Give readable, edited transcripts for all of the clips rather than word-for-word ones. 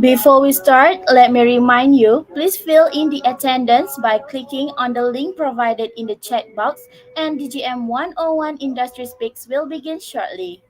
Before we start, let me remind you, please fill in the attendance by clicking on the link provided in the chat box, and DGM101 Industry Speaks will begin shortly.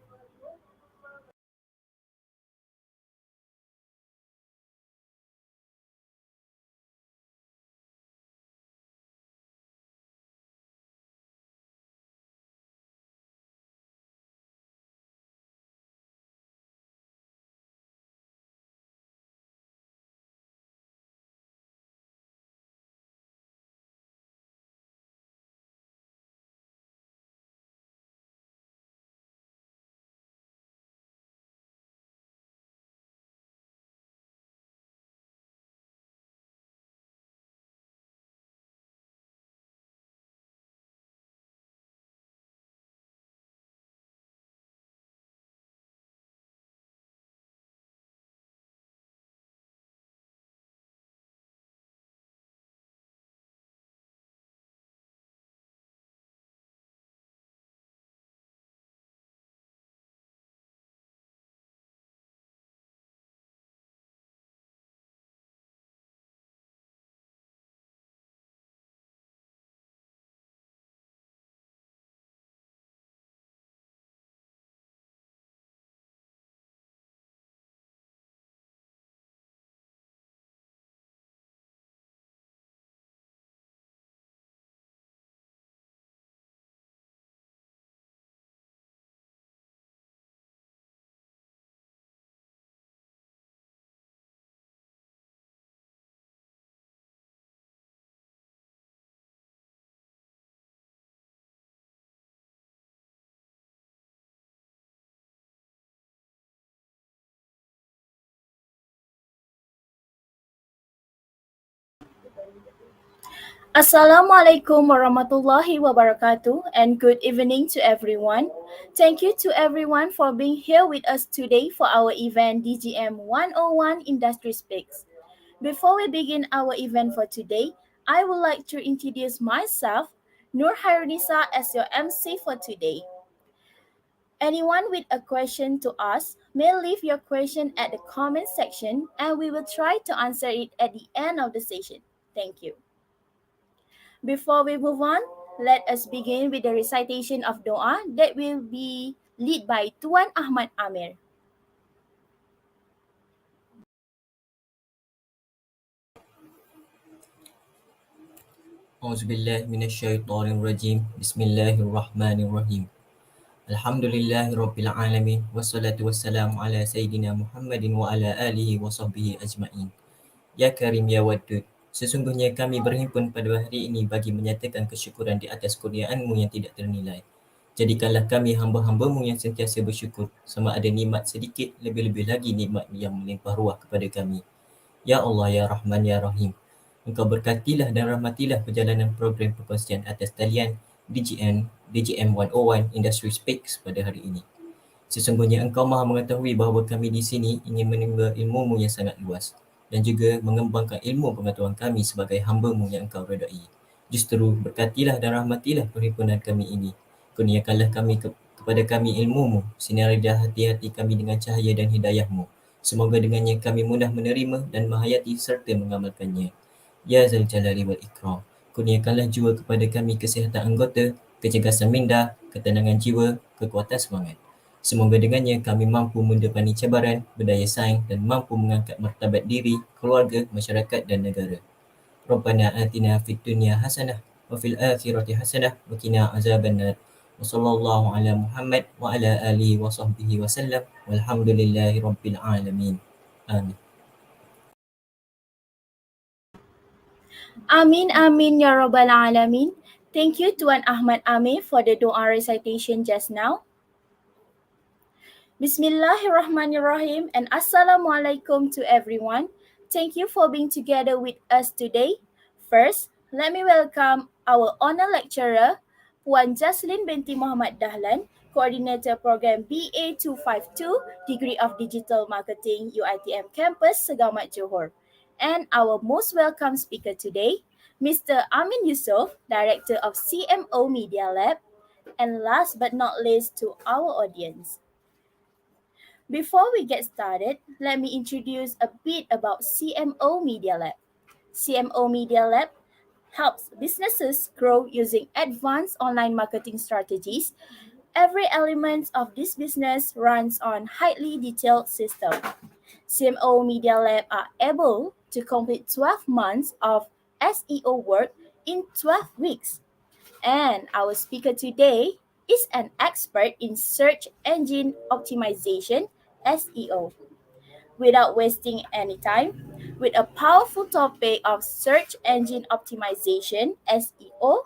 Assalamualaikum warahmatullahi wabarakatuh, and good evening to everyone. Thank you to everyone for being here with us today for our event DGM 101 Industry Speaks. Before we begin our event for today, I would like to introduce myself, Nur Hairunisa, as your MC for today. Anyone with a question to ask may leave your question at the comment section, and we will try to answer it at the end of the session. Thank you. Before we move on, let us begin with the recitation of Doa that will be led by Tuan Ahmad Amir. أعوذ بالله من الشيطان الرجيم بسم الله الرحمن الرحيم الحمد لله رب العالمين والصلاة والسلام على سيدنا محمد وعلى آله وصحبه أجمعين. Ya Karim Ya Wadud, sesungguhnya kami berhimpun pada hari ini bagi menyatakan kesyukuran di atas kurniaan-Mu yang tidak ternilai. Jadikanlah kami hamba-hamba-Mu yang sentiasa bersyukur, sama ada nikmat sedikit, lebih-lebih lagi nikmat yang melimpah ruah kepada kami. Ya Allah, Ya Rahman, Ya Rahim. Engkau berkatilah dan rahmatilah perjalanan program perkongsian atas talian DGM101 Industry Speaks pada hari ini. Sesungguhnya Engkau Maha mengetahui bahawa kami di sini ingin menimba ilmu-Mu yang sangat luas dan juga mengembangkan ilmu pengetahuan kami sebagai hamba-Mu yang Engkau redai. Justru berkatilah dan rahmatilah perhimpunan kami ini. Kurniakanlah kepada kami ilmu-Mu, sinarilah hati-hati kami dengan cahaya dan hidayah-Mu. Semoga dengannya kami mudah menerima dan menghayati serta mengamalkannya. Ya Zal Jalali wal Ikram, kurniakanlah jiwa kepada kami kesihatan anggota, kecergasan minda, ketenangan jiwa, kekuatan semangat. Semoga dengannya kami mampu mendepani cabaran, berdaya saing dan mampu mengangkat martabat diri, keluarga, masyarakat dan negara. Rabbana atina fid dunya hasanah wa fil akhirati hasanah wa qina azabannar. Wa sallallahu ala Muhammad wa ala alihi wa sahbihi wa sallam. Walhamdulillahi rabbil alamin. Amin. Amin amin ya rabbal alamin. Thank you Tuan Ahmad Amir for the doa recitation just now. Bismillahirrahmanirrahim and Assalamualaikum to everyone. Thank you for being together with us today. First, let me welcome our honor lecturer, Puan Jaslin binti Muhammad Dahlan, Coordinator Program BA 252, Degree of Digital Marketing, UiTM Campus, Segamat Johor. And our most welcome speaker today, Mr. Amin Yusof, Director of CMO Media Lab. And last but not least to our audience. Before we get started, let me introduce a bit about CMO Media Lab. CMO Media Lab helps businesses grow using advanced online marketing strategies. Every element of this business runs on highly detailed system. CMO Media Lab are able to complete 12 months of SEO work in 12 weeks. And our speaker today is an expert in search engine optimization SEO. Without wasting any time, with a powerful topic of search engine optimization SEO,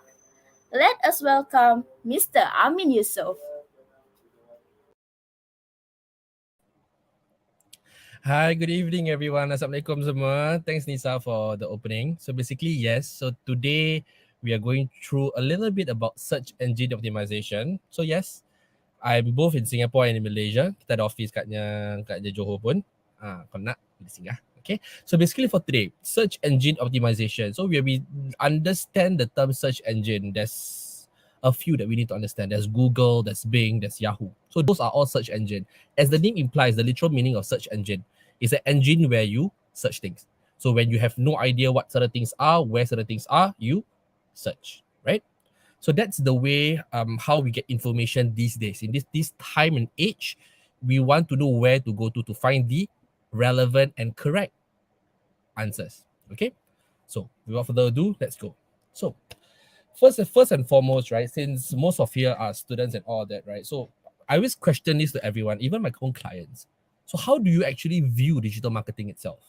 let us welcome Mr. Amin Yusuf. Hi, good evening everyone. Assalamualaikum semua. Thanks Nisa for the opening. So basically, yes. So today we are going through a little bit about search engine optimization. So yes, I'm both in Singapore and in Malaysia. Kita ada office katnya Johor pun. Kalau nak boleh singgah. Okay. So basically for today, search engine optimization. So we understand the term search engine. There's a few that we need to understand. There's Google, there's Bing, there's Yahoo. So those are all search engine. As the name implies, the literal meaning of search engine is an engine where you search things. So when you have no idea what certain things are, where certain things are, you search, right? So that's the way how we get information these days. In this time and age, we want to know where to go to find the relevant and correct answers. Okay, so without further ado, let's go. So first and foremost, right? Since most of here are students and all that, right? So I always question this to everyone, even my own clients. So how do you actually view digital marketing itself?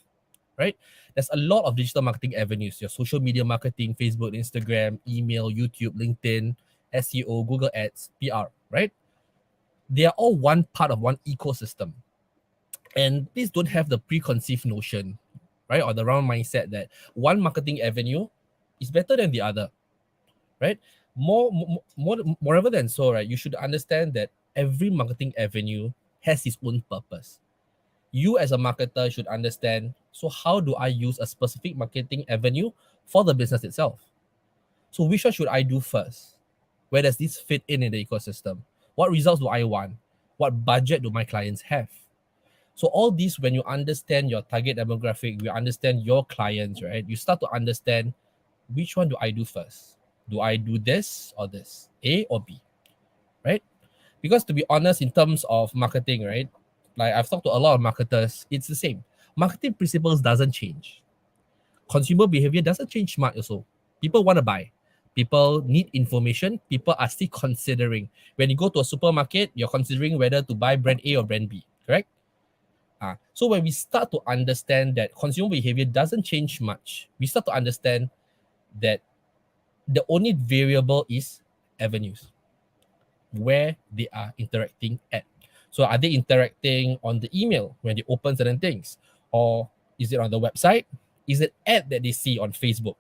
Right? There's a lot of digital marketing avenues, your social media marketing, Facebook, Instagram, email, YouTube, LinkedIn, SEO, Google Ads, PR, right? They are all one part of one ecosystem. And please don't have the preconceived notion, right? Or the wrong mindset that one marketing avenue is better than the other, right? Moreover than so, right? You should understand that every marketing avenue has its own purpose. You as a marketer should understand, so how do I use a specific marketing avenue for the business itself? So which one should I do first? Where does this fit in the ecosystem? What results do I want? What budget do my clients have? So all these, when you understand your target demographic, you understand your clients, right? You start to understand, which one do I do first? Do I do this or this? A or B, right? Because to be honest, in terms of marketing, right? Like I've talked to a lot of marketers, it's the same. Marketing principles doesn't change. Consumer behavior doesn't change much also. People want to buy. People need information. People are still considering. When you go to a supermarket, you're considering whether to buy brand A or brand B, correct? So when we start to understand that consumer behavior doesn't change much, we start to understand that the only variable is avenues, where they are interacting at. So are they interacting on the email when they open certain things? Or is it on the website? Is it ad that they see on Facebook?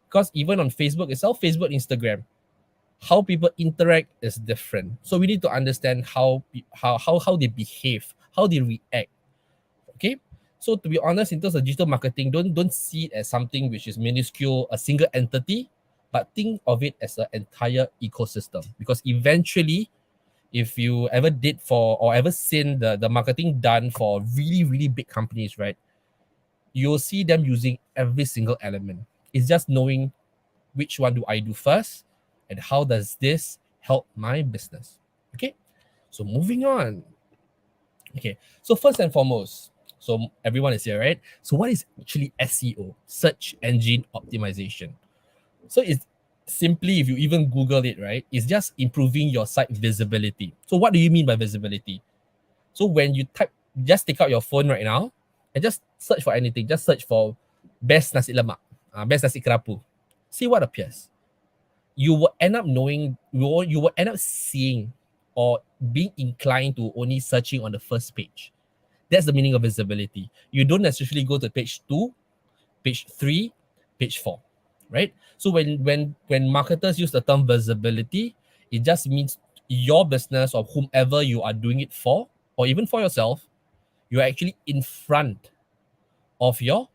Because even on Facebook itself, Facebook, Instagram, how people interact is different. So we need to understand how they behave, how they react. Okay. So to be honest, in terms of digital marketing, don't see it as something which is minuscule, a single entity, but think of it as an entire ecosystem. Because eventually, if you ever did for or ever seen the marketing done for really, really big companies, right? You'll see them using every single element. It's just knowing which one do I do first and how does this help my business. Okay. So moving on. Okay. So first and foremost, so everyone is here, right? So what is actually SEO? Search engine optimization. So it's simply, if you even Google it, right, it's just improving your site visibility. So what do you mean by visibility? So when you type, just take out your phone right now and just search for anything. Just search for best nasi lemak, best nasi kerapu. See what appears. You will end up knowing, you will end up seeing or being inclined to only searching on the first page. That's the meaning of visibility. You don't necessarily go to page 2, page 3, page 4, right? So when marketers use the term visibility, it just means your business or whomever you are doing it for, or even for yourself, you're actually in front of your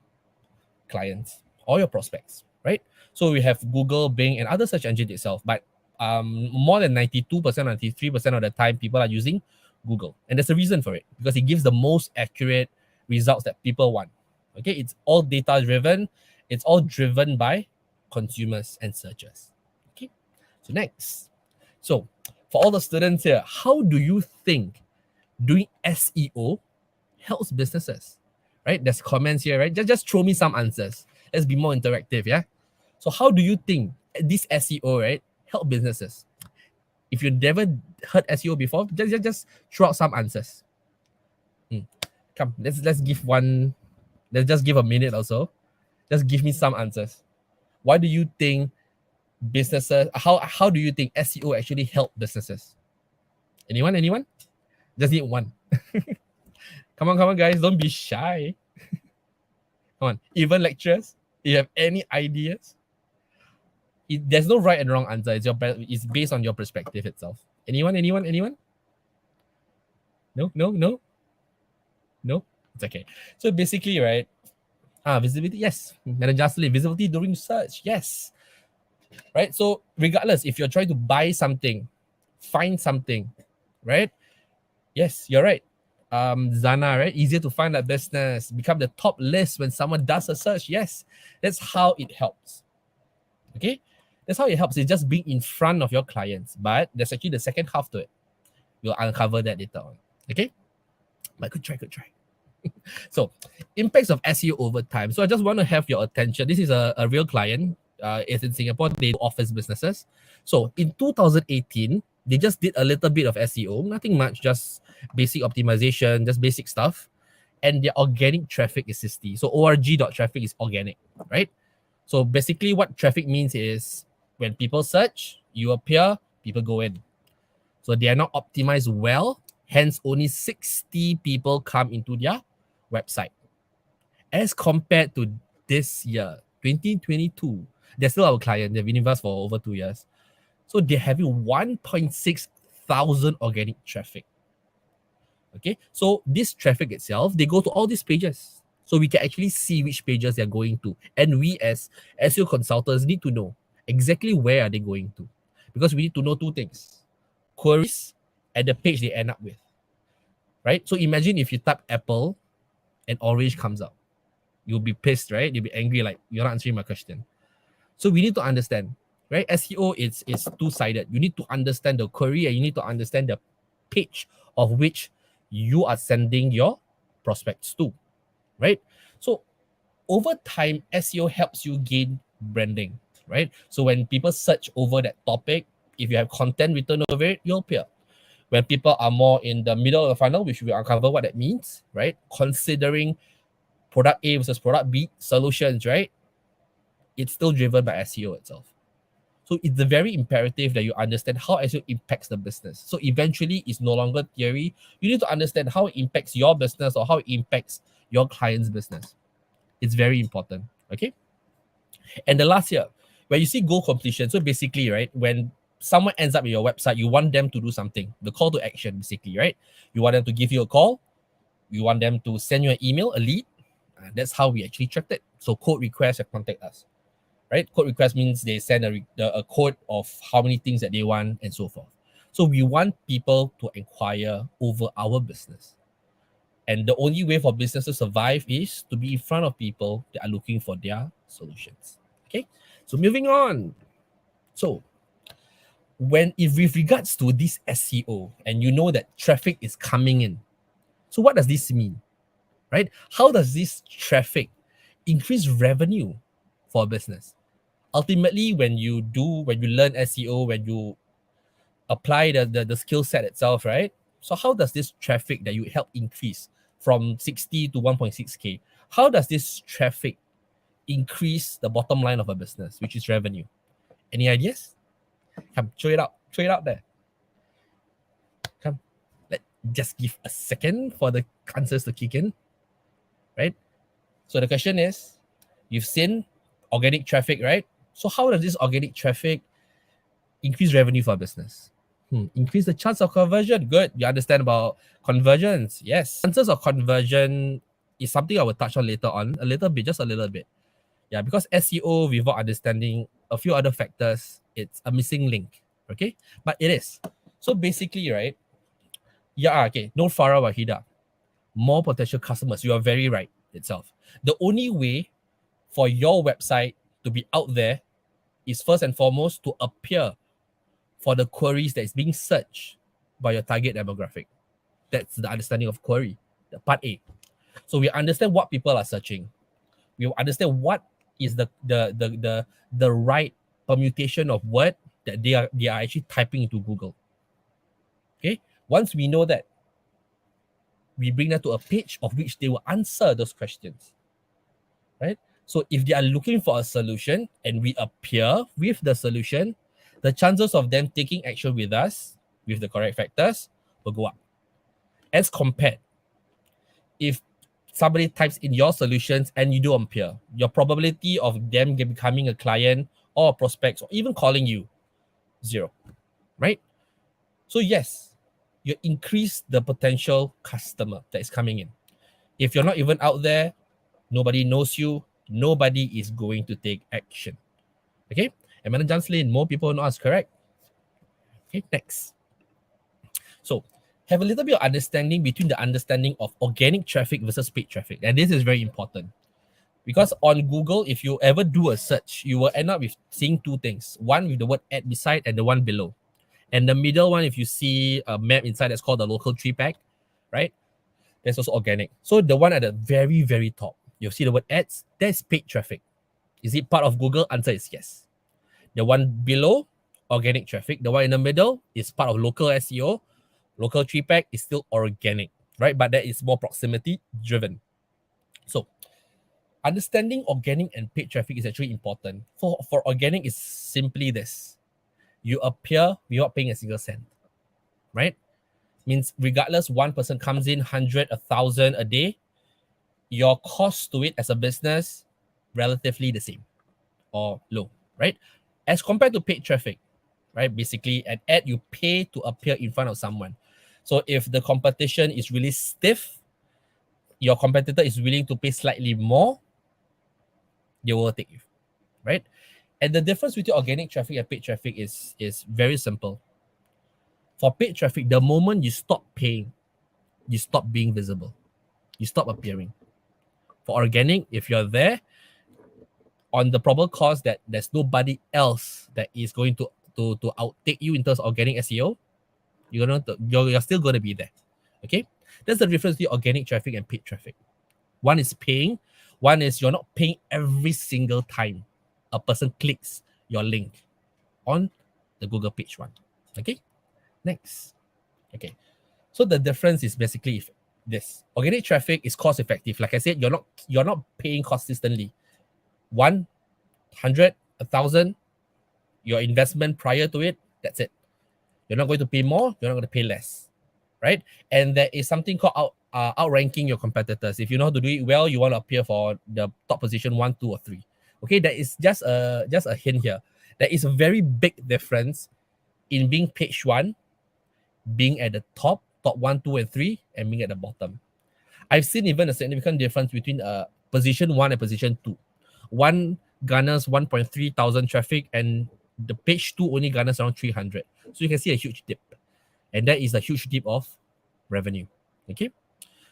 clients or your prospects, right? So we have Google, Bing, and other search engines itself, but more than 92%, 93% of the time, people are using Google. And there's a reason for it, because it gives the most accurate results that people want. Okay, it's all data driven. It's all driven by consumers and searchers. Okay, so next. So for all the students here, how do you think doing SEO helps businesses? Right, there's comments here, right? Just throw me some answers. Let's be more interactive, yeah? So how do you think this SEO, right, help businesses? If you never heard SEO before, just throw out some answers. Come, let's give one. Let's just give a minute or so. Just give me some answers. Why do you think businesses? How do you think SEO actually help businesses? Anyone? Just need one. Come on, guys! Don't be shy. Come on, even lecturers. You have any ideas? There's no right and wrong answer. It's based on your perspective itself. Anyone? No. It's okay. So basically, right? Visibility, yes. Madam Jocelyn, visibility during search, yes. Right? So regardless, if you're trying to buy something, find something, right? Yes, you're right. Zana, right? Easier to find a business, become the top list when someone does a search. Yes, that's how it helps. Okay? That's how it helps. It's just being in front of your clients. But there's actually the second half to it. We'll uncover that later on. Okay? But good try. So, impacts of SEO over time. So, I just want to have your attention. This is a real client. It's in Singapore. They do office businesses. So, in 2018, they just did a little bit of SEO. Nothing much, just basic optimization, just basic stuff. And their organic traffic is 60. So, org.traffic is organic, right? So, basically, what traffic means is when people search, you appear, people go in. So, they are not optimized well. Hence, only 60 people come into their website. As compared to this year, 2022, they're still our client. They've been with us for over 2 years. So they're having 1.6 thousand organic traffic. Okay, so this traffic itself, they go to all these pages. So we can actually see which pages they're going to. And we as SEO consultants need to know exactly where are they going to. Because we need to know two things. Queries and the page they end up with. Right? So imagine if you type Apple and orange comes out. You'll be pissed, right? You'll be angry, like you're not answering my question. So we need to understand, right? SEO is two-sided. You need to understand the query and you need to understand the page of which you are sending your prospects to, right? So over time, SEO helps you gain branding, right? So when people search over that topic, if you have content written over it, you'll appear. When people are more in the middle of the funnel, which we uncover what that means, right? Considering product A versus product B solutions, right? It's still driven by SEO itself. So it's very imperative that you understand how SEO impacts the business. So eventually, it's no longer theory. You need to understand how it impacts your business or how it impacts your client's business. It's very important, okay? And the last year, where you see goal completion, so basically, right, when someone ends up in your website, you want them to do something, the call to action, basically, right? You want them to give you a call, you want them to send you an email, a lead. That's how we actually tracked it. So code request and contact us, right? Code request means they send a code of how many things that they want and so forth. So we want people to inquire over our business. And the only way for business to survive is to be in front of people that are looking for their solutions. Okay, so moving on. So with regards to this SEO, and you know that traffic is coming in. So what does this mean? Right? How does this traffic increase revenue for a business? Ultimately, when you learn SEO, when you apply the skill set itself, right? So how does this traffic that you help increase from 60 to 1.6K? How does this traffic increase the bottom line of a business, which is revenue? Any ideas? Come, throw it out there. Come, just give a second for the answers to kick in, right? So the question is, you've seen organic traffic, right? So how does this organic traffic increase revenue for a business? Increase the chance of conversion. Good. You understand about conversions. Yes. Chances of conversion is something I will touch on later on, just a little bit. Yeah, because SEO, without understanding a few other factors, it's a missing link. Okay, but it is. So basically, right, Yeah, okay. No Farah Wahida. More potential customers. You are very right itself. The only way for your website to be out there is first and foremost to appear for the queries that is being searched by your target demographic. That's the understanding of query, the part A. So we understand what people are searching. We understand what is the right permutation of word that they are actually typing into Google. Okay. Once we know that, we bring them to a page of which they will answer those questions. Right? So if they are looking for a solution and we appear with the solution, the chances of them taking action with us with the correct factors will go up. As compared, if somebody types in your solutions and you don't appear, your probability of them becoming a client or a prospect or even calling you, 0, right? So yes, you increase the potential customer that is coming in. If you're not even out there, nobody knows you, nobody is going to take action. Okay? And Madam Janslin, more people know us, correct? Okay, next. So have a little bit of understanding between the understanding of organic traffic versus paid traffic. And this is very important. Because on Google, if you ever do a search, you will end up with seeing two things. One with the word ad beside and the one below. And the middle one, if you see a map inside that's called the local tree pack, right? That's also organic. So the one at the very, very top, you'll see the word ads, that's paid traffic. Is it part of Google? Answer is yes. The one below, organic traffic. The one in the middle is part of local SEO. Local tree pack is still organic, right? But that is more proximity driven. So understanding organic and paid traffic is actually important. For organic, is simply this. You appear without paying a single cent, right? Means regardless, one person comes in 100, 1,000 a day, your cost to it as a business, relatively the same or low, right? As compared to paid traffic, right? Basically, an ad you pay to appear in front of someone. So if the competition is really stiff, your competitor is willing to pay slightly more, they will take you, right? And the difference between organic traffic and paid traffic is very simple. For paid traffic, the moment you stop paying, you stop being visible, you stop appearing. For organic, if you're there, on the probable cause that there's nobody else that is going to outtake you in terms of organic SEO, you're still going to be there. Okay, that's the difference between organic traffic and paid traffic. One is paying, one is you're not paying every single time a person clicks your link on the Google page one. Okay, next. Okay, so the difference is basically this. Organic traffic is cost effective. Like I said, you're not paying consistently. 100, 1,000, your investment prior to it, that's it. You're not going to pay more, you're not going to pay less, right? And there is something called outranking your competitors. If you know how to do it well, you want to appear for the top position 1, 2, or 3. Okay, that is just a hint here. There is a very big difference in being page 1, being at the top 1, 2, and 3, and being at the bottom. I've seen even a significant difference between position 1 and position 2. One garners 1.3 thousand traffic and the page 2 only garners around 300. So you can see a huge dip. And that is a huge dip of revenue. Okay.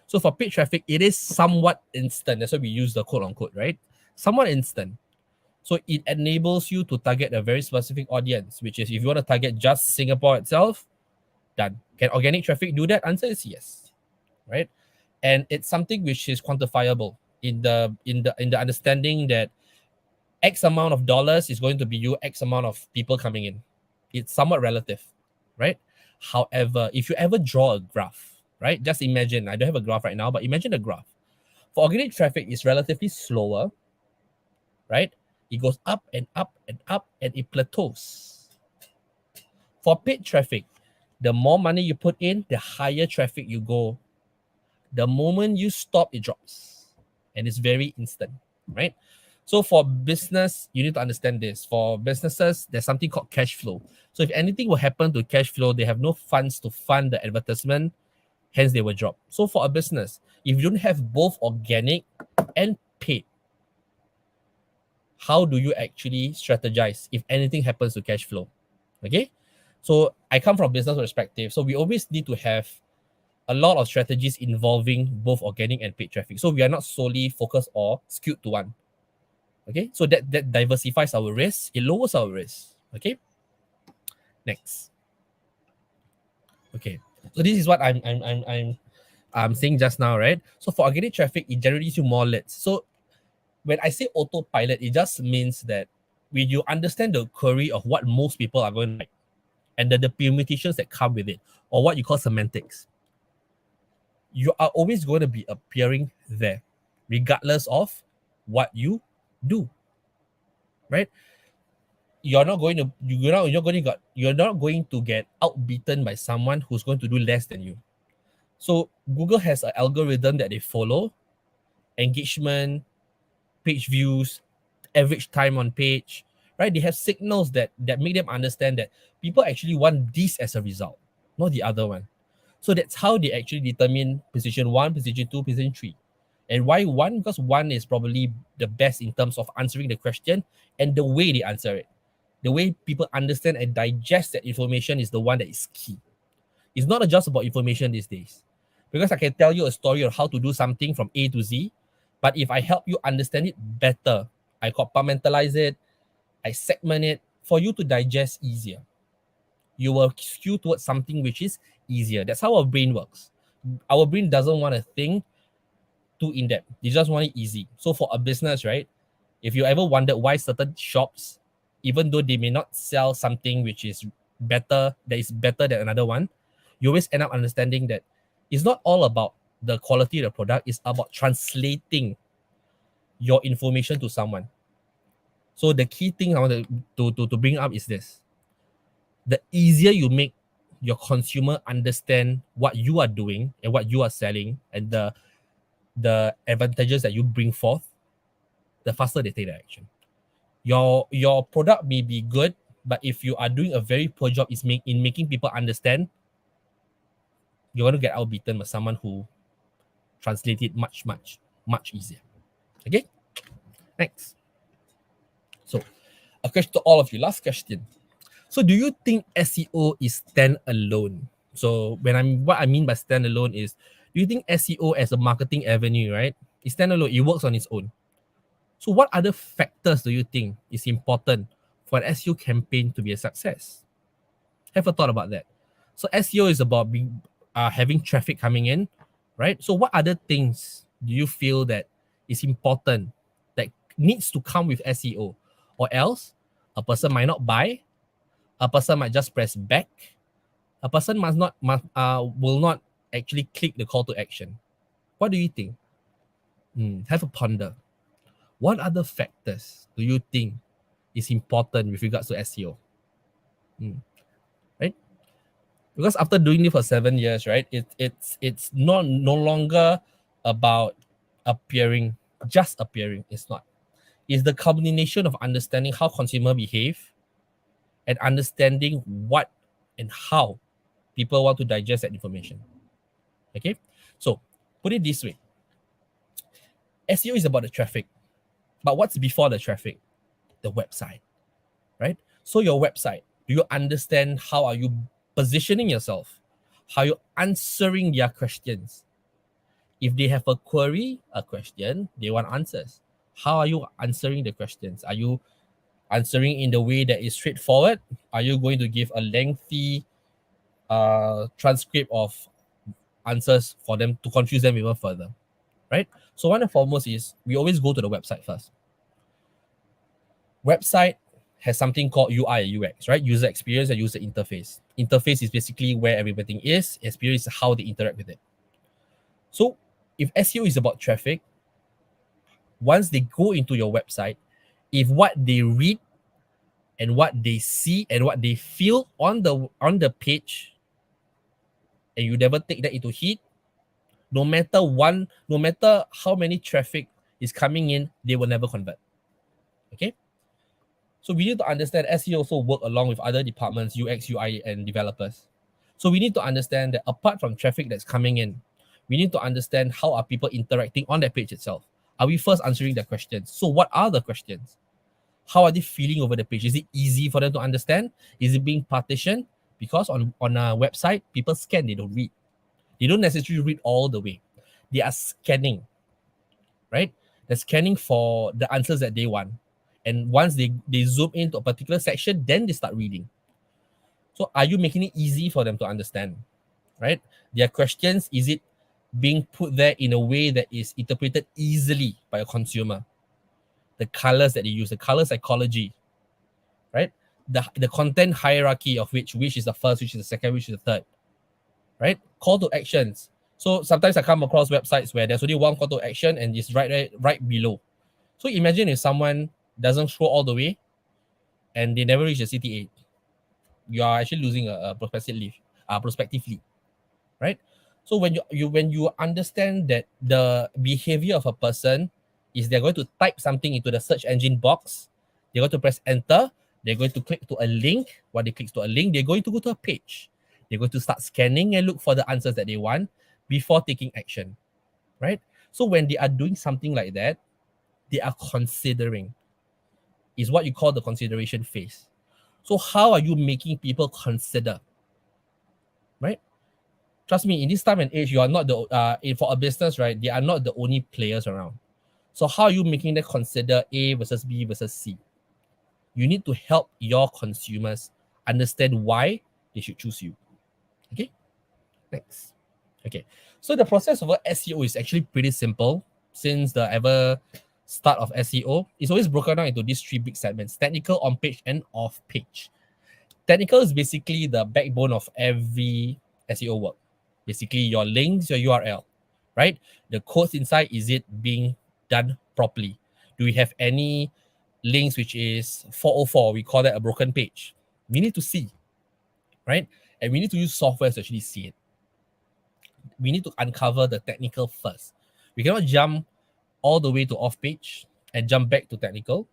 So for paid traffic, it is somewhat instant. That's why we use the quote unquote, right? Somewhat instant. So it enables you to target a very specific audience, which is if you want to target just Singapore itself, done. Can organic traffic do that? Answer is yes. Right? And it's something which is quantifiable in the understanding that X amount of dollars is going to be you X amount of people coming in. It's somewhat relative, right? However, if you ever draw a graph, right? Just imagine, I don't have a graph right now, but imagine a graph. For organic traffic, it's relatively slower, right? It goes up and up and up and it plateaus. For paid traffic, the more money you put in, the higher traffic you go. The moment you stop, it drops. And it's very instant, right? So for business, you need to understand this. For businesses, there's something called cash flow. So if anything will happen to cash flow, they have no funds to fund the advertisement, hence they will drop. So for a business, if you don't have both organic and paid, how do you actually strategize if anything happens to cash flow? Okay, so I come from business perspective. So we always need to have a lot of strategies involving both organic and paid traffic. So we are not solely focused or skewed to one. Okay, so that diversifies our risk. It lowers our risk. Okay, next. Okay, so this is what I'm saying just now, right? So for organic traffic, it generates you more leads. So when I say autopilot, it just means that when you understand the query of what most people are going to like, and the permutations that come with it, or what you call semantics, you are always going to be appearing there, regardless of what you do, right? You're not going to get outbeaten by someone who's going to do less than you. So Google has an algorithm that they follow: engagement, page views, average time on page, right? They have signals that make them understand that people actually want this as a result, not the other one. So that's how they actually determine position 1, position 2, position 3. And why 1? Because 1 is probably the best in terms of answering the question and the way they answer it. The way people understand and digest that information is the one that is key. It's not just about information these days. Because I can tell you a story of how to do something from A to Z, but if I help you understand it better, I compartmentalize it, I segment it for you to digest easier. You will skew towards something which is easier. That's how our brain works. Our brain doesn't want to think too in-depth. They just want it easy. So for a business, right, if you ever wondered why certain shops, even though they may not sell something which is better, that is better than another one, you always end up understanding that it's not all about the quality of the product, it's about translating your information to someone. So the key thing I want to bring up is this. The easier you make your consumer understand what you are doing and what you are selling and the advantages that you bring forth, the faster they take the action. Your product may be good, but if you are doing a very poor job in making people understand, you're going to get outbeaten by someone who translates it much, much, much easier. Okay? Next. So, a question to all of you. Last question. So, do you think SEO is standalone? So, what I mean by standalone is, do you think SEO as a marketing avenue, right, is standalone? It works on its own. So, what other factors do you think is important for an SEO campaign to be a success? Have a thought about that. So, SEO is about having traffic coming in, right? So, what other things do you feel that is important that needs to come with SEO, or else a person might not buy, a person might just press back, a person will not actually click the call to action? What do you think? Have a ponder. What other factors do you think is important with regards to SEO? Right? Because after doing it for 7 years, right, it's no longer about just appearing. It's not. It's the combination of understanding how consumer behave and understanding what and how people want to digest that information. Okay? So, put it this way. SEO is about the traffic. But what's before the traffic? The website, right? So your website, do you understand how are you positioning yourself? How are you answering their questions? If they have a query, a question, they want answers. How are you answering the questions? Are you answering in the way that is straightforward? Are you going to give a lengthy transcript of answers for them to confuse them even further, right? So one and foremost is we always go to the website first. Website has something called UI and UX, right? User experience and user interface. Interface is basically where everything is. Experience is how they interact with it. So if SEO is about traffic, once they go into your website, if what they read and what they see and what they feel on the page, and you never take that into heed, no matter how many traffic is coming in, they will never convert. Okay? So we need to understand SEO also work along with other departments, UX, UI, and developers. So we need to understand that apart from traffic that's coming in, we need to understand how are people interacting on that page itself. Are we first answering their questions? So what are the questions? How are they feeling over the page? Is it easy for them to understand? Is it being partitioned? Because on a website, people scan, they don't read. They don't necessarily read all the way. They are scanning, right? They're scanning for the answers that they want. And once they zoom into a particular section, then they start reading. So are you making it easy for them to understand, right? Their questions, is it being put there in a way that is interpreted easily by a consumer? The colors that they use, the color psychology, right? The content hierarchy of which is the first, which is the second, which is the third, right? Call to actions. So sometimes I come across websites where there's only one call to action and it's right below. So imagine if someone doesn't scroll all the way and they never reach the CTA, you are actually losing a prospective lead, right? So when you understand that the behavior of a person is they're going to type something into the search engine box, they're going to press enter, they're going to click to a link. When they click to a link, they're going to go to a page. They're going to start scanning and look for the answers that they want before taking action, right? So when they are doing something like that, they are considering, is what you call the consideration phase. So how are you making people consider, right? Trust me, in this time and age, you are not for a business, right? They are not the only players around. So how are you making them consider A versus B versus C? You need to help your consumers understand why they should choose you. Okay, next. Okay, so the process of SEO is actually pretty simple. Since the ever start of SEO, it's always broken down into these three big segments: technical, on page, and off page. Technical is basically the backbone of every SEO work. Basically, your links, your URL, right? The codes inside, is it being done properly? Do we have any links which is 404? We call that a broken page. We need to see, right? And we need to use software to actually see it. We need to uncover the technical first. We cannot jump all the way to off page and jump back to technical.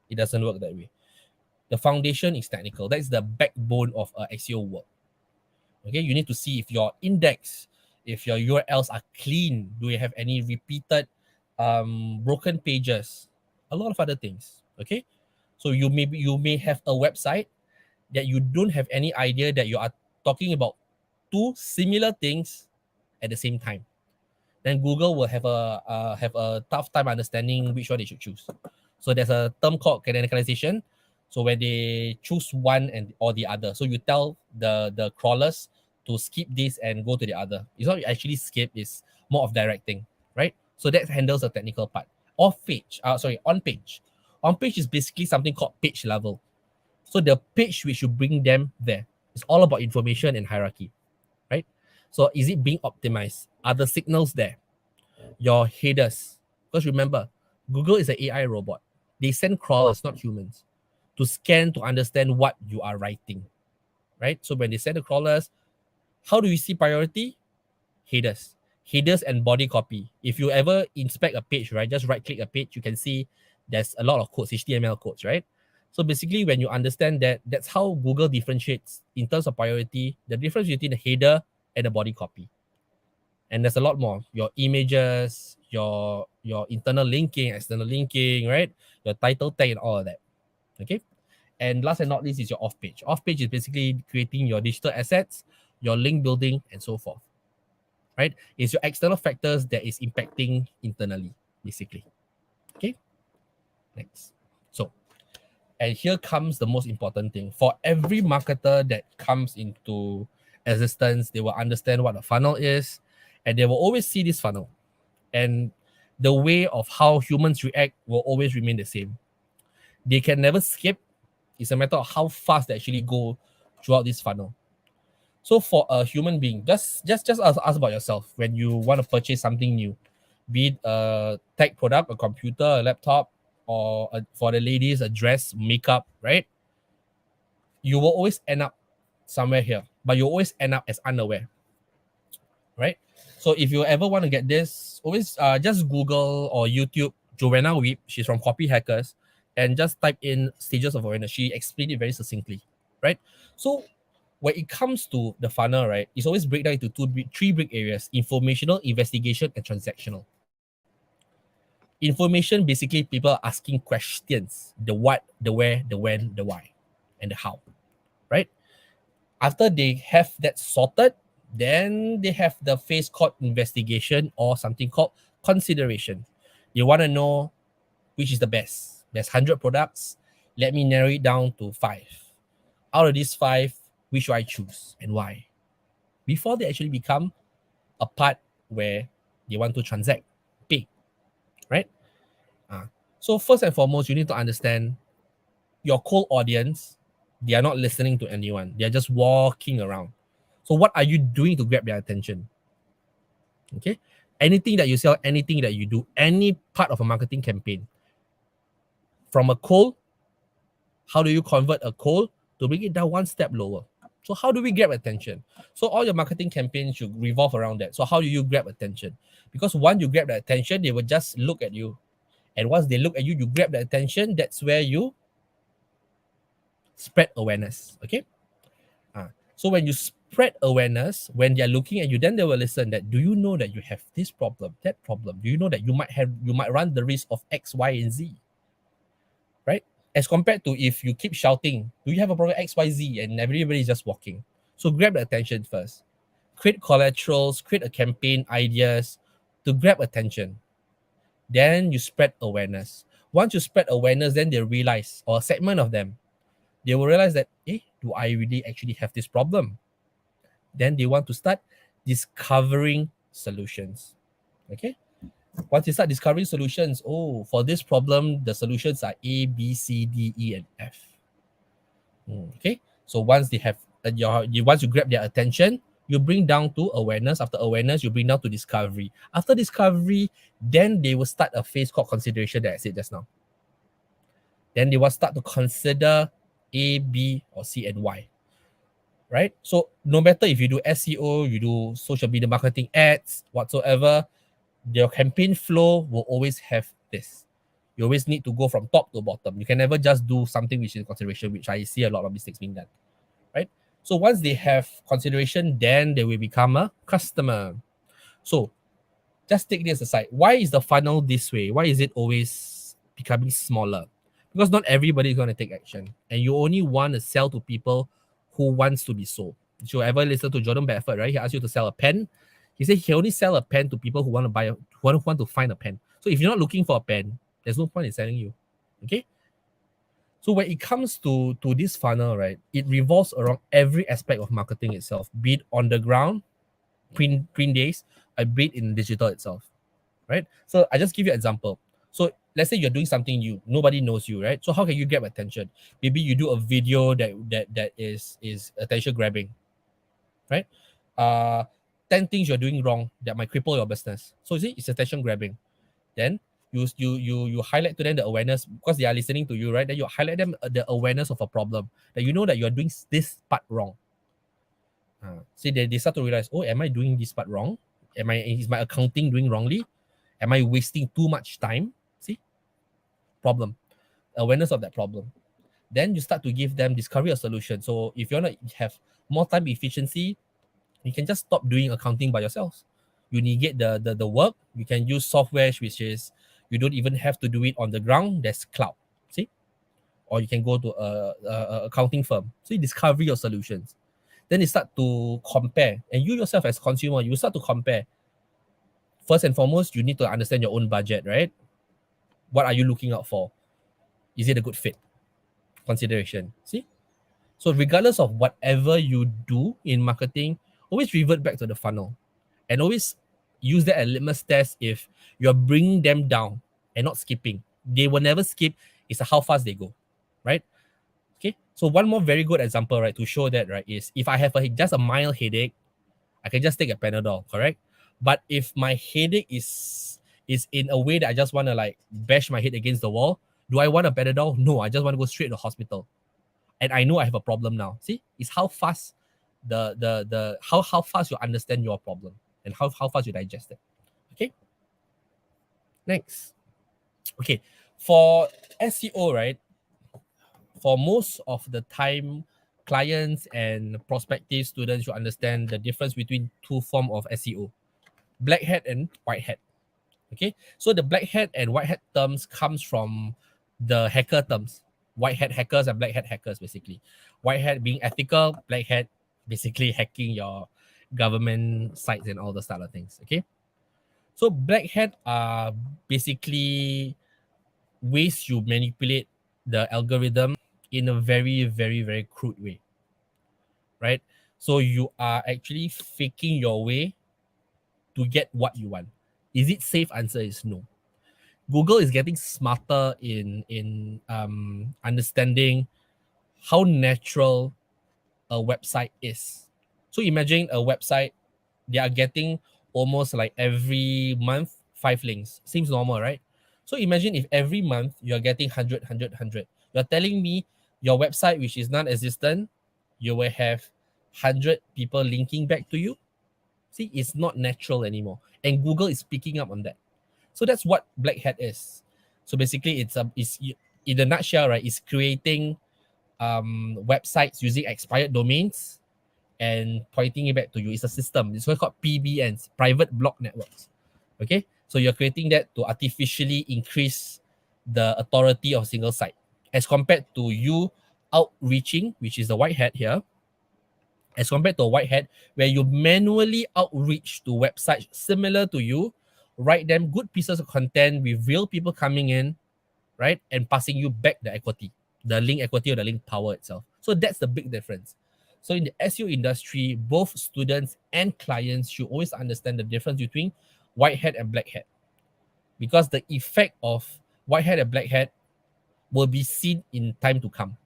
It doesn't work that way. The foundation is technical. That's the backbone of SEO work. Okay, you need to see if your index, if your URLs are clean. Do you have any repeated broken pages? A lot of other things. Okay, so you may have a website that you don't have any idea that you are talking about two similar things at the same time. Then Google will have a tough time understanding which one they should choose. So there's a term called canonicalization. So when they choose one and or the other, so you tell the crawlers to skip this and go to the other. It's not actually skip; it's more of directing, right? So that handles the technical part. On page. On page is basically something called page level. So the page which you bring them there is all about information and hierarchy, right? So is it being optimized? Are the signals there? Your headers. Because remember, Google is an AI robot. They send crawlers, not humans, to scan to understand what you are writing, right? So when they send the crawlers, how do you see priority? Headers. Headers and body copy. If you ever inspect a page, right, just right click a page, you can see there's a lot of codes, HTML codes, right? So basically, when you understand that, that's how Google differentiates in terms of priority, the difference between the header and the body copy. And there's a lot more. Your images, your internal linking, external linking, right? Your title tag and all of that. Okay. And last and not least is your off page. Off page is basically creating your digital assets, your link building, and so forth. Right? It's your external factors that is impacting internally, basically. Okay. Next. So, and here comes the most important thing. For every marketer that comes into existence, they will understand what a funnel is, and they will always see this funnel. And the way of how humans react will always remain the same. They can never skip. It's a matter of how fast they actually go throughout this funnel. So for a human being, just ask about yourself when you want to purchase something new, be it a tech product, a computer, a laptop, or for the ladies, a dress, makeup, right? You will always end up somewhere here, but you always end up as unaware, right? So if you ever want to get this, always just Google or YouTube Joanna Weep. She's from Copy Hackers, and just type in stages of awareness. She explained it very succinctly, right? So when it comes to the funnel, right, it's always break down into three big areas: informational, investigation, and transactional. Information, basically people are asking questions: the what, the where, the when, the why, and the how, right? After they have that sorted, Then they have the phase called investigation or something called consideration. You want to know which is the best. There's 100 products. Let me narrow it down to 5. Out of these 5, which should I choose and why? Before they actually become a part where they want to transact, pay, right? So first and foremost, you need to understand your cold audience, they are not listening to anyone. They are just walking around. So what are you doing to grab their attention? Okay. Anything that you sell, anything that you do, any part of a marketing campaign, from a cold, how do you convert a cold to bring it down one step lower? So how do we grab attention? So all your marketing campaigns should revolve around that. So how do you grab attention? Because once you grab the attention, they will just look at you. And once they look at you, you grab the attention. That's where you spread awareness. Okay. So when you spread awareness, when they're looking at you, then they will listen that, do you know that you have this problem, that problem? Do you know that you might run the risk of X, Y, and Z? Right? As compared to if you keep shouting, do you have a problem X, Y, Z? And everybody's just walking. So grab the attention first. Create collaterals, create a campaign ideas to grab attention. Then you spread awareness. Once you spread awareness, then they realize, or a segment of them, they will realize that, do I really actually have this problem? Then they want to start discovering solutions. Okay. Once you start discovering solutions, for this problem, the solutions are A, B, C, D, E, and F. Okay. So once they have once you grab their attention, you bring down to awareness. After awareness, you bring down to discovery. After discovery, then they will start a phase called consideration that I said just now. Then they will start to consider A, B, or C, and Y. Right? So no matter if you do SEO, you do social media marketing ads, whatsoever, your campaign flow will always have this. You always need to go from top to bottom. You can never just do something which is consideration, which I see a lot of mistakes being done. Right? So once they have consideration, then they will become a customer. So just take this aside. Why is the funnel this way? Why is it always becoming smaller? Because not everybody is going to take action. And you only want to sell to people who wants to be sold. If you ever listen to Jordan Belfort, right? He asked you to sell a pen. He said he only sell a pen to people who want to buy, who want to find a pen. So if you're not looking for a pen, there's no point in selling you. Okay. So when it comes to this funnel, right, it revolves around every aspect of marketing itself, be it on the ground, print days, be it in digital itself, right? So I just give you an example. So let's say you're doing something new, nobody knows you, right? So how can you grab attention? Maybe you do a video that is attention grabbing, right? 10 things you're doing wrong that might cripple your business. So you see, it's attention grabbing. Then you highlight to them the awareness because they are listening to you, right? Then you highlight them the awareness of a problem that you know that you're doing this part wrong. See, they start to realize, am I doing this part wrong? Is my accounting doing wrongly? Am I wasting too much time? See, problem, awareness of that problem. Then you start to give them discovery of solution. So if you want to have more time efficiency, you can just stop doing accounting by yourselves. You negate the work. You can use software, which is you don't even have to do it on the ground. There's cloud. See, or you can go to a accounting firm. So you discover your solutions. Then you start to compare, and you yourself as consumer, you start to compare. First and foremost, you need to understand your own budget, right? What are you looking out for? Is it a good fit? Consideration. See? So regardless of whatever you do in marketing, always revert back to the funnel and always use that as litmus test if you're bringing them down and not skipping. They will never skip. It's how fast they go, right? Okay. So one more very good example, right, to show that, right, is if I have just a mild headache, I can just take a Panadol, correct? But if my headache is in a way that I just want to like bash my head against the wall, do I want a Panadol? No, I just want to go straight to the hospital. And I know I have a problem now. See, it's how fast how fast you understand your problem and how fast you digest it. Okay. Next. Okay. For SEO, right? For most of the time, clients and prospective students should understand the difference between two forms of SEO, black hat and white hat. Okay, so the black hat and white hat terms comes from the hacker terms. White hat hackers and black hat hackers, basically. White hat being ethical, black hat basically hacking your government sites and all those type of things. Okay, so black hat are basically ways you manipulate the algorithm in a very, very, very crude way, right? So you are actually faking your way to get what you want. Is it safe? Answer is no. Google is getting smarter in understanding how natural a website is. So imagine a website, they are getting almost like every month 5 links. Seems normal, right? So imagine if every month you're getting 100. You're telling me your website, which is non-existent, you will have 100 people linking back to you. See, it's not natural anymore. And Google is picking up on that. So that's what Black Hat is. So basically, it's in a nutshell, right? It's creating websites using expired domains and pointing it back to you. It's a system. It's what's called PBNs, private block networks. Okay, so you're creating that to artificially increase the authority of a single site, as compared to you outreaching, which is the white hat here, as compared to a white hat where you manually outreach to websites similar to you, write them good pieces of content with real people coming in, right, and passing you back the equity, the link equity or the link power itself. So that's the big difference. So in the SEO industry, both students and clients should always understand the difference between white hat and black hat, because the effect of white hat and black hat will be seen in time to come.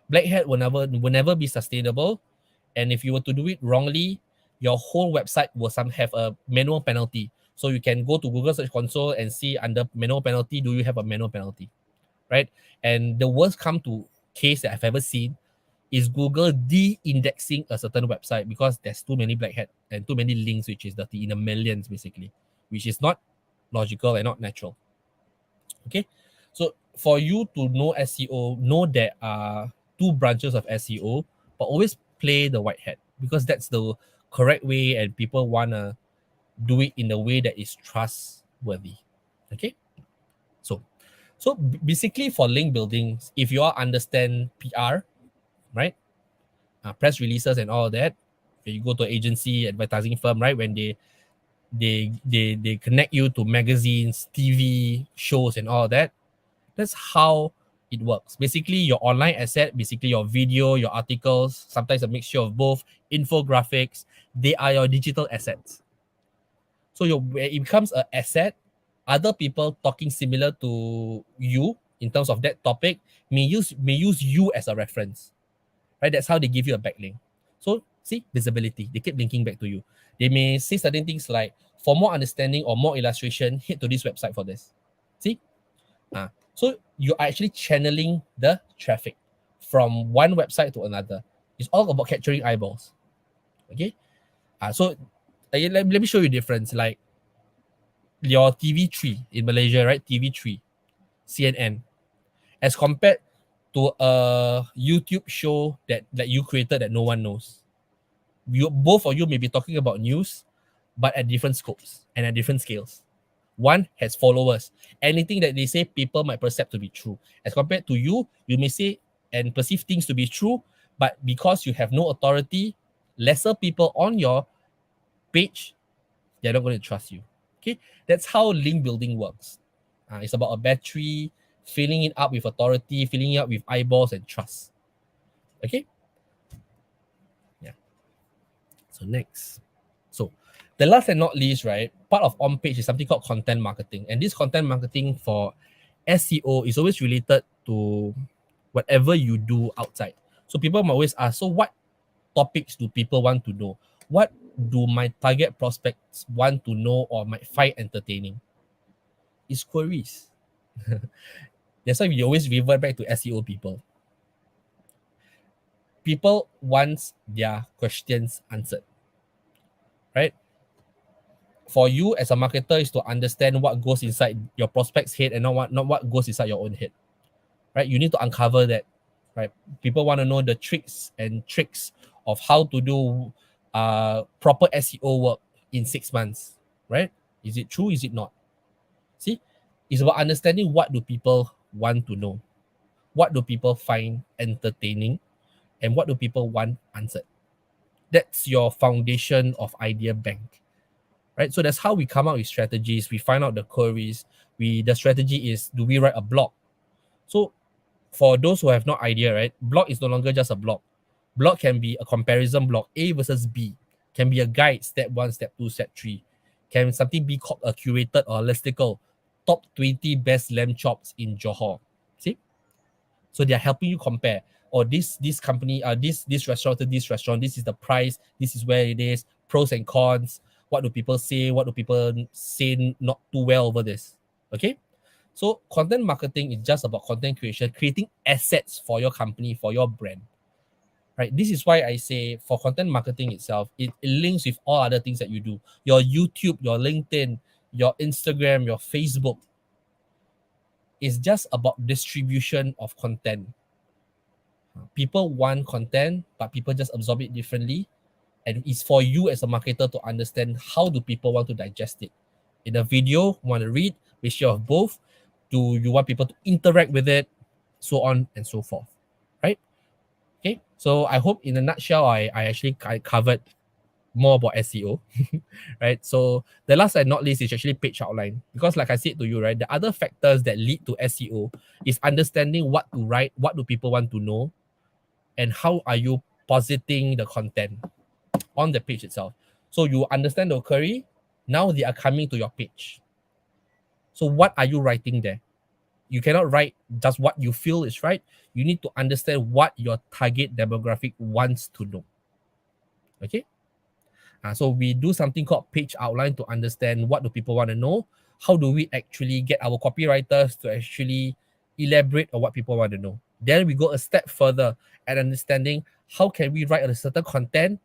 Black hat will never be sustainable, and if you were to do it wrongly, your whole website will have a manual penalty. So you can go to Google Search Console and see under manual penalty, do you have a manual penalty, right? And the worst come to case that I've ever seen is Google de-indexing a certain website because there's too many black hat and too many links, which is dirty, in the millions basically, which is not logical and not natural. Okay, so for you to know SEO, know there are two branches of SEO, but always play the white hat because that's the correct way and people want to do it in a way that is trustworthy. Okay, so basically for link building, if you all understand PR, right, press releases and all that, when you go to agency, advertising firm, right, when they connect you to magazines, TV shows and all that, that's how it works. Basically, your online asset, basically your video, your articles, sometimes a mixture of both, infographics, they are your digital assets. So it becomes an asset. Other people talking similar to you in terms of that topic may use you as a reference, right? That's how they give you a backlink. So see, visibility. They keep linking back to you. They may say certain things like, for more understanding or more illustration, hit to this website for this. See? So you are actually channeling the traffic from one website to another. It's all about capturing eyeballs. Okay? So let me show you difference. Like your TV3 in Malaysia, right? TV3, CNN, as compared to a YouTube show that you created that no one knows. Both of you may be talking about news, but at different scopes and at different scales. One has followers. Anything that they say, people might perceive to be true. As compared to you, you may say and perceive things to be true, but because you have no authority, lesser people on your page, they're not going to trust you. Okay, that's how link building works. It's about a battery, filling it up with authority, filling it up with eyeballs and trust. Okay. Yeah. So next. So the last and not least, right, part of on-page is something called content marketing. And this content marketing for SEO is always related to whatever you do outside. So people might always ask, so what topics do people want to know? What do my target prospects want to know or might find entertaining? It's queries. That's why we always revert back to SEO people. People want their questions answered, right? For you as a marketer is to understand what goes inside your prospect's head and not what goes inside your own head, right? You need to uncover that, right? People want to know the tricks of how to do proper SEO work in 6 months, right? Is it true? Is it not? See, it's about understanding what do people want to know, what do people find entertaining, and what do people want answered. That's your foundation of idea bank, right? So that's how we come up with strategies. We find out the queries. The strategy is, do we write a blog? So for those who have no idea, right, blog is no longer just a blog. Blog can be a comparison blog, A versus B, can be a guide, step 1, step 2, step 3. Can something be called a curated or a listicle, top 20 best lamb chops in Johor? See? So they're helping you compare. Or this company, this restaurant to this restaurant, this is the price, this is where it is, pros and cons. What do people say? What do people say not too well over this? Okay. So content marketing is just about content creation, creating assets for your company, for your brand. Right. This is why I say for content marketing itself, it links with all other things that you do. Your YouTube, your LinkedIn, your Instagram, your Facebook is just about distribution of content. People want content, but people just absorb it differently. And it's for you as a marketer to understand how do people want to digest it. In a video, want to read, mixture of both. Do you want people to interact with it? So on and so forth, right? Okay, so I hope in a nutshell, I actually covered more about SEO, right? So the last and not least is actually page outline. Because like I said to you, right, the other factors that lead to SEO is understanding what to write, what do people want to know, and how are you positing the content on the page itself. So you understand the query, now they are coming to your page. So what are you writing there? You cannot write just what you feel is right. You need to understand what your target demographic wants to know. Okay? So we do something called page outline to understand what do people want to know. How do we actually get our copywriters to actually elaborate on what people want to know? Then we go a step further at understanding how can we write a certain content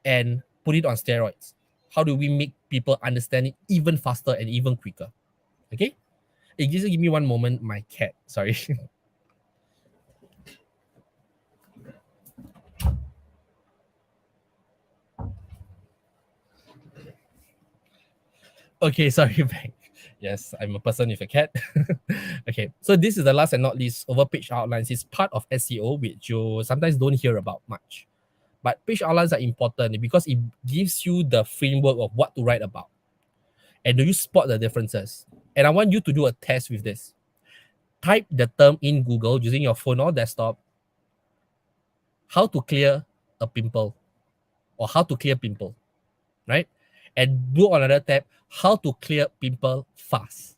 and put it on steroids. How do we make people understand it even faster and even quicker? Okay? Just give me one moment, my cat. Sorry. Okay, sorry, back. Yes, I'm a person with a cat. Okay, so this is the last and not least over page outlines. It's part of SEO, which you sometimes don't hear about much. But page outlines are important because it gives you the framework of what to write about. And do you spot the differences? And I want you to do a test with this. Type the term in Google using your phone or desktop, how to clear a pimple or how to clear pimple, right? And do on another tab, how to clear pimple fast.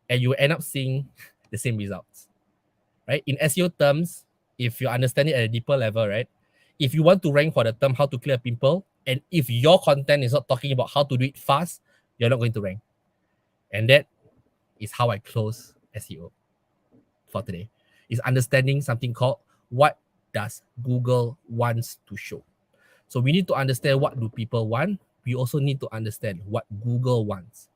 And you end up seeing the same results, right? In SEO terms, if you understand it at a deeper level, right? If you want to rank for the term how to clear a pimple, and if your content is not talking about how to do it fast, you're not going to rank. And that is how I close SEO for today. Is understanding something called what does Google wants to show. So we need to understand what do people want. We also need to understand what Google wants.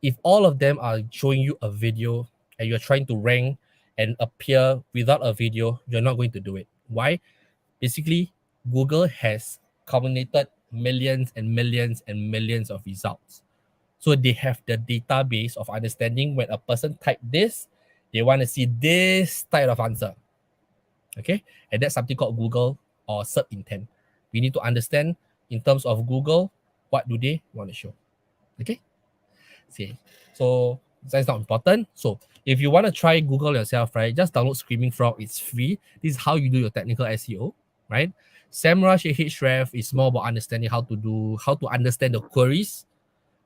If all of them are showing you a video and you're trying to rank and appear without a video, you're not going to do it. Why? Basically, Google has culminated millions and millions and millions of results. So they have the database of understanding when a person type this, they want to see this type of answer. Okay, and that's something called Google or search intent. We need to understand in terms of Google, what do they want to show? Okay, see. So that's not important. So if you want to try Google yourself, right, just download Screaming Frog. It's free. This is how you do your technical SEO, right? SEMrush Ahrefs is more about understanding how to understand the queries,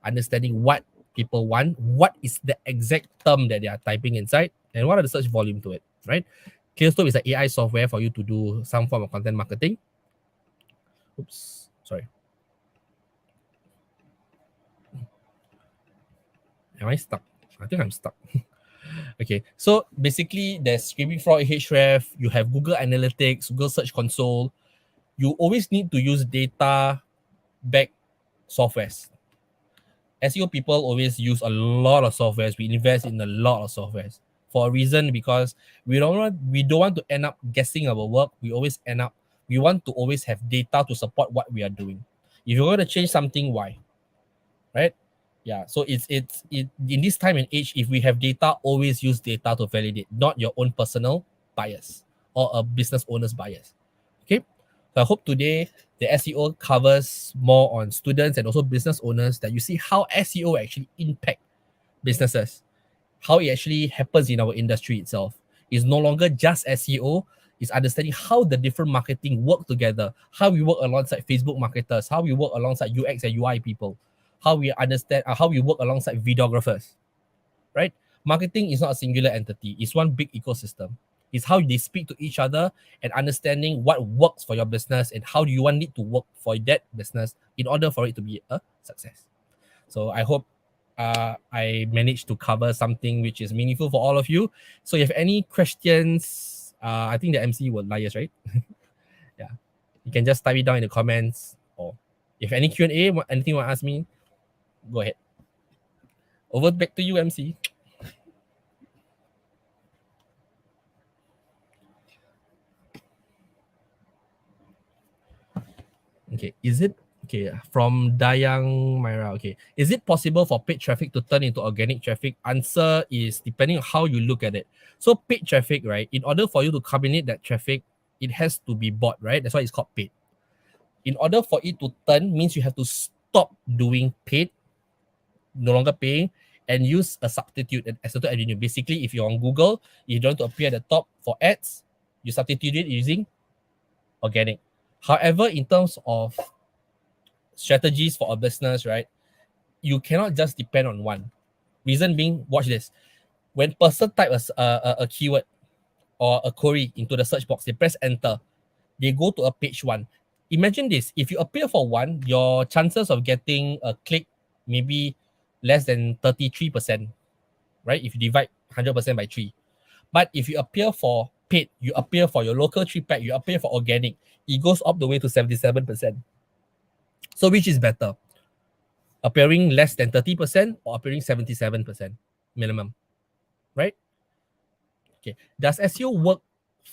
understanding what people want, what is the exact term that they are typing inside, and what are the search volume to it, right? ClearScope is an AI software for you to do some form of content marketing. Oops, sorry. Am I stuck? I think I'm stuck. Okay, so basically there's Screaming Frog Ahrefs, you have Google Analytics, Google Search Console. You always need to use data-backed softwares. SEO people always use a lot of softwares. We invest in a lot of softwares for a reason, because we don't want to end up guessing our work. We want to always have data to support what we are doing. If you're going to change something, why? Right? Yeah. So it's in this time and age, if we have data, always use data to validate, not your own personal bias or a business owner's bias. Okay. So So I hope today the SEO covers more on students and also business owners, that you see how SEO actually impact businesses, how it actually happens in our industry itself. It's no longer just SEO, it's understanding how the different marketing work together, how we work alongside Facebook marketers, how we work alongside UX and UI people, how we understand, how we work alongside videographers, right? Marketing is not a singular entity, it's one big ecosystem. It's how they speak to each other and understanding what works for your business and how do you want it to work for that business in order for it to be a success. So I hope I managed to cover something which is meaningful for all of you. So if you have any questions, I think the MC will liaise, right? Yeah, you can just type it down in the comments, or if any Q&A, anything you want to ask me, go ahead. Over back to you, MC. Okay, is it okay from Dayang Myra? Okay, is it possible for paid traffic to turn into organic traffic? Answer is depending on how you look at it. So paid traffic, right? In order for you to combine that traffic, it has to be bought, right? That's why it's called paid. In order for it to turn, means you have to stop doing paid, no longer paying, and use a substitute, an substitute avenue. Basically, if you're on Google, you don't want to appear at the top for ads, you substitute it using organic. However, in terms of strategies for a business, right, you cannot just depend on one. Reason being, watch this. When person type a keyword or a query into the search box, they press enter, they go to a page one. Imagine this, if you appear for one, your chances of getting a click maybe less than 33%, right? If you divide 100% by 3. But if you appear for paid, you appear for your local 3-pack, you appear for organic, it goes up the way to 77%. So which is better? Appearing less than 30% or appearing 77% minimum, right? Okay. Does SEO work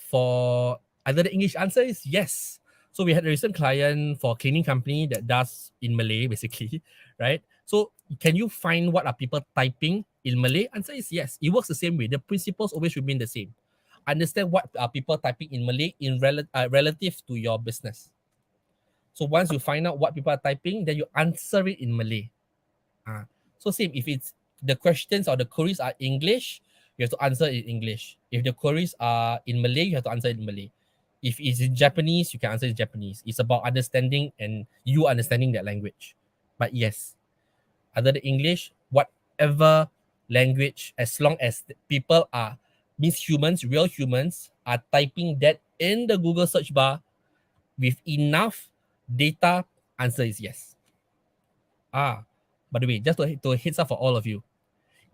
for other than English? Answer is yes. So we had a recent client for a cleaning company that does in Malay, basically, right? So can you find what are people typing in Malay? Answer is yes. It works the same way. The principles always remain the same. Understand what are people typing in Malay in relative to your business. So once you find out what people are typing, then you answer it in Malay. So same, if it's the questions or the queries are English, you have to answer in English. If the queries are in Malay, you have to answer in Malay. If it's in Japanese, you can answer in Japanese. It's about understanding and you understanding that language. But yes, other than English, whatever language, as long as people are, means humans, real humans, are typing that in the Google search bar with enough data, answer is yes. By the way, just to heads up for all of you,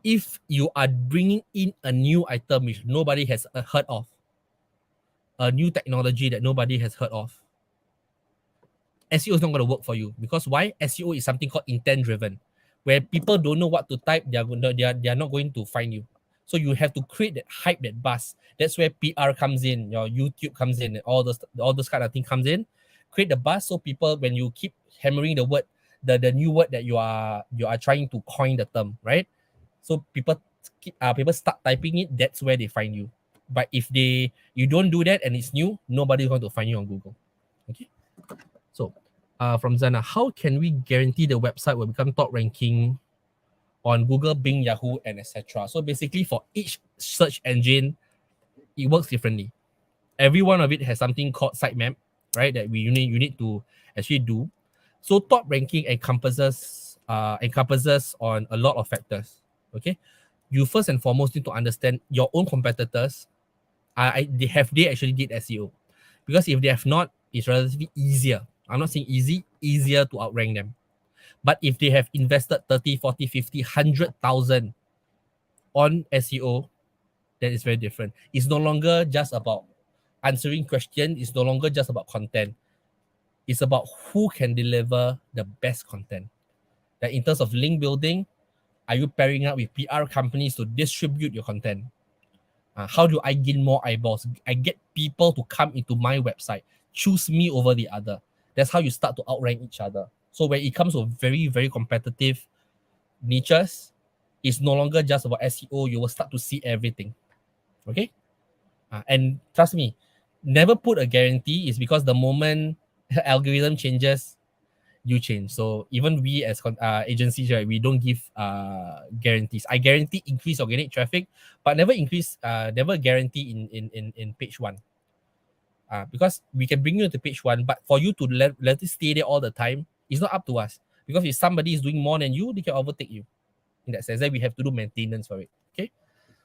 if you are bringing in a new item which nobody has heard of, a new technology that nobody has heard of, SEO is not going to work for you. Because why? SEO is something called intent driven, where people don't know what to type, they are not going to find you. So you have to create that hype, that buzz. That's where PR comes in, your YouTube comes in, and all those kind of thing comes in. Create the buzz so people, when you keep hammering the word, the new word that you are trying to coin the term, right? So people start typing it, that's where they find you. But if you don't do that and it's new, nobody's going to find you on Google. Okay. So from Zana, how can we guarantee the website will become top ranking on Google, Bing, Yahoo, and etc.? So basically, for each search engine, it works differently. Every one of it has something called sitemap, right? That you need to actually do. So top ranking encompasses on a lot of factors. Okay, you first and foremost need to understand your own competitors. They actually did SEO? Because if they have not, it's relatively easier. I'm not saying easier to outrank them. But if they have invested 30, 40, 50, 100,000 on SEO, then it's very different. It's no longer just about answering questions. It's no longer just about content. It's about who can deliver the best content. That in terms of link building, are you pairing up with PR companies to distribute your content? How do I gain more eyeballs? I get people to come into my website, choose me over the other. That's how you start to outrank each other. So when it comes to very, very competitive niches, it's no longer just about SEO. You will start to see everything. Okay? And trust me, never put a guarantee, is because the moment algorithm changes, you change. So even we as agencies, right, we don't give guarantees. I guarantee increase organic traffic, but never guarantee in page one. Because we can bring you to page one, but for you to let it stay there all the time, it's not up to us. Because if somebody is doing more than you, they can overtake you. In that sense, that we have to do maintenance for it. Okay.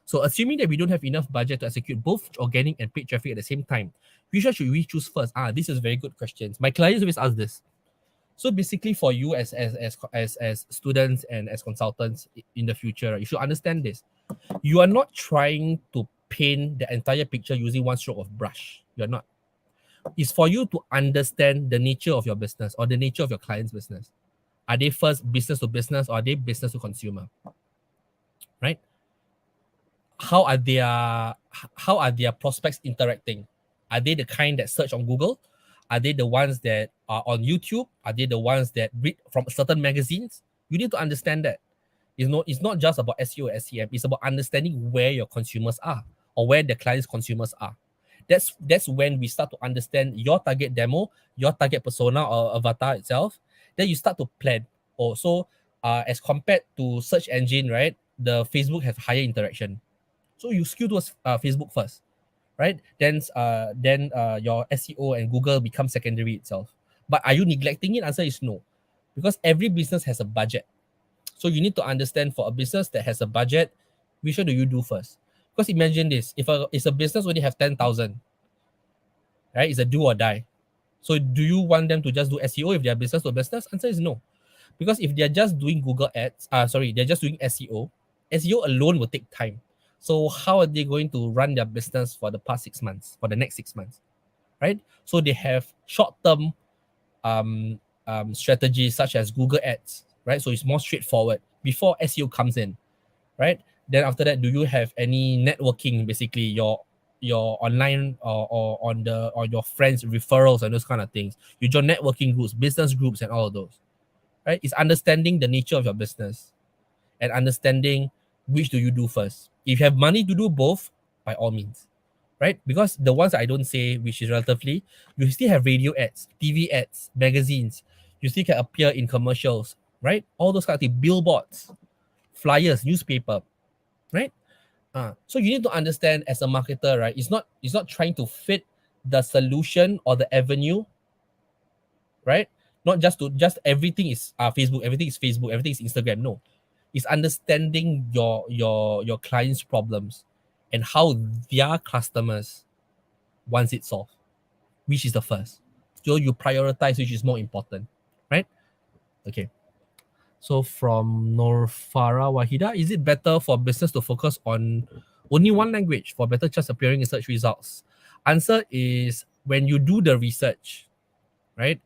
So assuming that we don't have enough budget to execute both organic and paid traffic at the same time, which one should we choose first? This is very good questions. My clients always ask this. So basically, for you as students and as consultants in the future, right, you should understand this. You are not trying to paint the entire picture using one stroke of brush. You're not. It's for you to understand the nature of your business or the nature of your client's business. Are they first business to business or are they business to consumer? Right? How are their prospects interacting? Are they the kind that search on Google? Are they the ones that are on YouTube? Are they the ones that read from certain magazines? You need to understand that. It's not just about SEO, SEM. It's about understanding where your consumers are or where the client's consumers are. That's when we start to understand your target demo, your target persona or avatar itself. Then you start to plan. Also, as compared to search engine, right? The Facebook have higher interaction. So you skew towards Facebook first, right? Then your SEO and Google become secondary itself. But are you neglecting it? Answer is no, because every business has a budget. So you need to understand, for a business that has a budget, which one do you do first? Because imagine this: if a business only have 10,000, right? It's a do or die. So do you want them to just do SEO if they're business to business? Answer is no, because if they're just doing Google ads, they're just doing SEO. SEO alone will take time. So how are they going to run their business for the past 6 months, for the next 6 months, right? So they have short-term strategies such as Google ads, right? So it's more straightforward before SEO comes in, right? Then after that, do you have any networking, basically your online or on your friends referrals and those kind of things? You join networking groups, business groups, and all of those, right? It's understanding the nature of your business and understanding which do you do first. If you have money to do both, by all means, right? Because the ones I don't say, which is relatively, you still have radio ads, TV ads, magazines. You still can appear in commercials, right? All those kind of things, billboards, flyers, newspaper, right? So you need to understand as a marketer, right? It's not trying to fit the solution or the avenue, right? Not just everything is Facebook, everything is Facebook, everything is Instagram. No, it's understanding your client's problems and how their customers wants it solved, which is the first. So you prioritize which is more important, right? Okay. So from Norfara Wahida, is it better for business to focus on only one language for better chance appearing in search results? Answer is, when you do the research, right?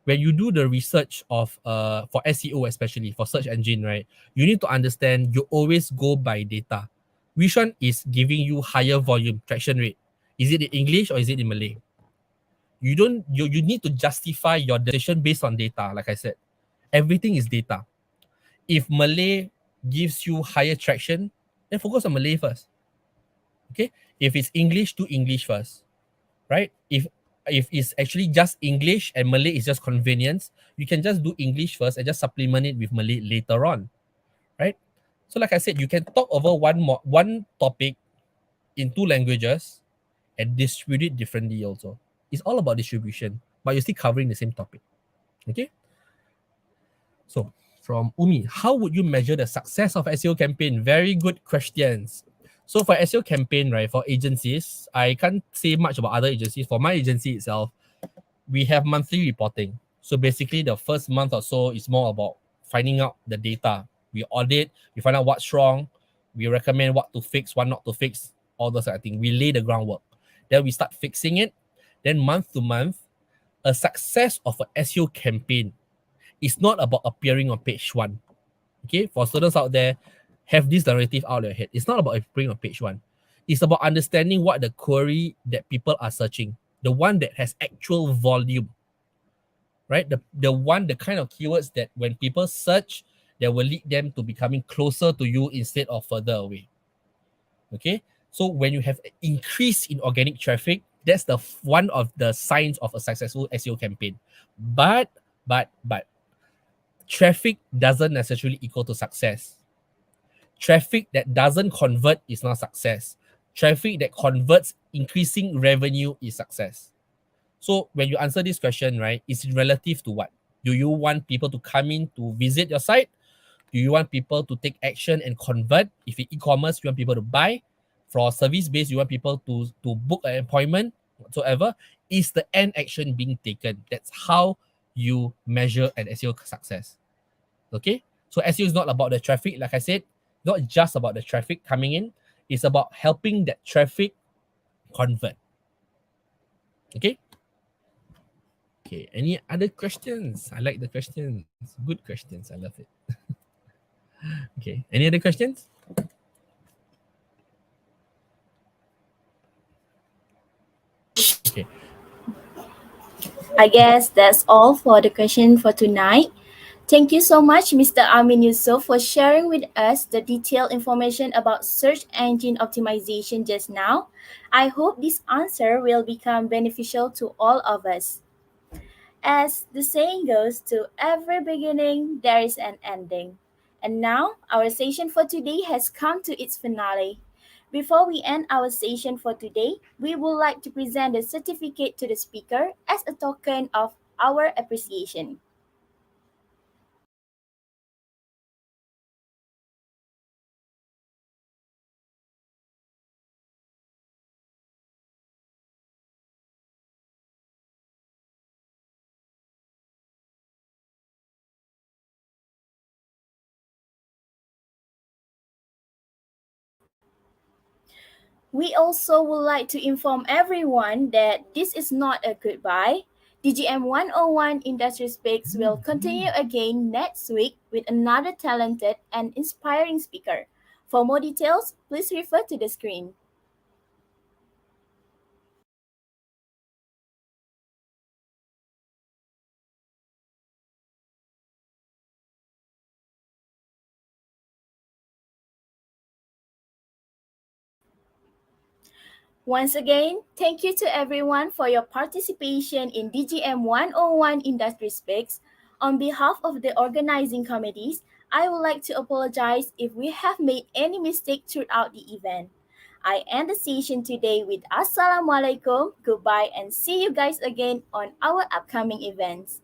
When you do the research of for SEO, especially for search engine, right? You need to understand, you always go by data. Which one is giving you higher volume traction rate? Is it in English or is it in Malay? You need to justify your decision based on data. Like I said, everything is data. If Malay gives you higher traction, then focus on Malay first. Okay? If it's English, do English first. Right? If it's actually just English and Malay is just convenience, you can just do English first and just supplement it with Malay later on. Right? So like I said, you can talk over one topic in two languages and distribute it differently also. It's all about distribution, but you're still covering the same topic. Okay? So from Umi, how would you measure the success of SEO campaign? Very good questions. So for SEO campaign, right, for agencies, I can't say much about other agencies. For my agency itself, we have monthly reporting. So basically the first month or so is more about finding out the data. We audit, we find out what's wrong, we recommend what to fix, what not to fix, all those kind of things. We lay the groundwork. Then we start fixing it. Then month to month, a success of an SEO campaign is not about appearing on page one. Okay, for students out there, have this narrative out of your head. It's not about appearing on page one. It's about understanding what the query that people are searching, the one that has actual volume, right? The kind of keywords that when people search, that will lead them to becoming closer to you instead of further away. Okay, so when you have an increase in organic traffic, That's the one of the signs of a successful SEO campaign. But traffic doesn't necessarily equal to success. Traffic that doesn't convert is not success. Traffic that converts, increasing revenue is success. So when you answer this question, right, it's relative to what? Do you want people to come in to visit your site? Do you want people to take action and convert? If it's e-commerce, you want people to buy. For service-based, you want people to book an appointment whatsoever. Is the end action being taken? That's how you measure an SEO success. Okay? So SEO is not about the traffic, like I said, not just about the traffic coming in. It's about helping that traffic convert. Okay? Okay, any other questions? I like the questions. Good questions. I love it. Okay, any other questions? Okay. I guess that's all for the question for tonight. Thank you so much, Mr. Amin Yusuf, for sharing with us the detailed information about search engine optimization just now. I hope this answer will become beneficial to all of us. As the saying goes, to every beginning there is an ending. And now our session for today has come to its finale. Before we end our session for today, we would like to present a certificate to the speaker as a token of our appreciation. We also would like to inform everyone that this is not a goodbye. DGM 101 Industry Speaks will continue again next week with another talented and inspiring speaker. For more details, please refer to the screen. Once again, thank you to everyone for your participation in DGM 101 Industry Speaks. On behalf of the organizing committees, I would like to apologize if we have made any mistake throughout the event. I end the session today with Assalamualaikum, goodbye, and see you guys again on our upcoming events.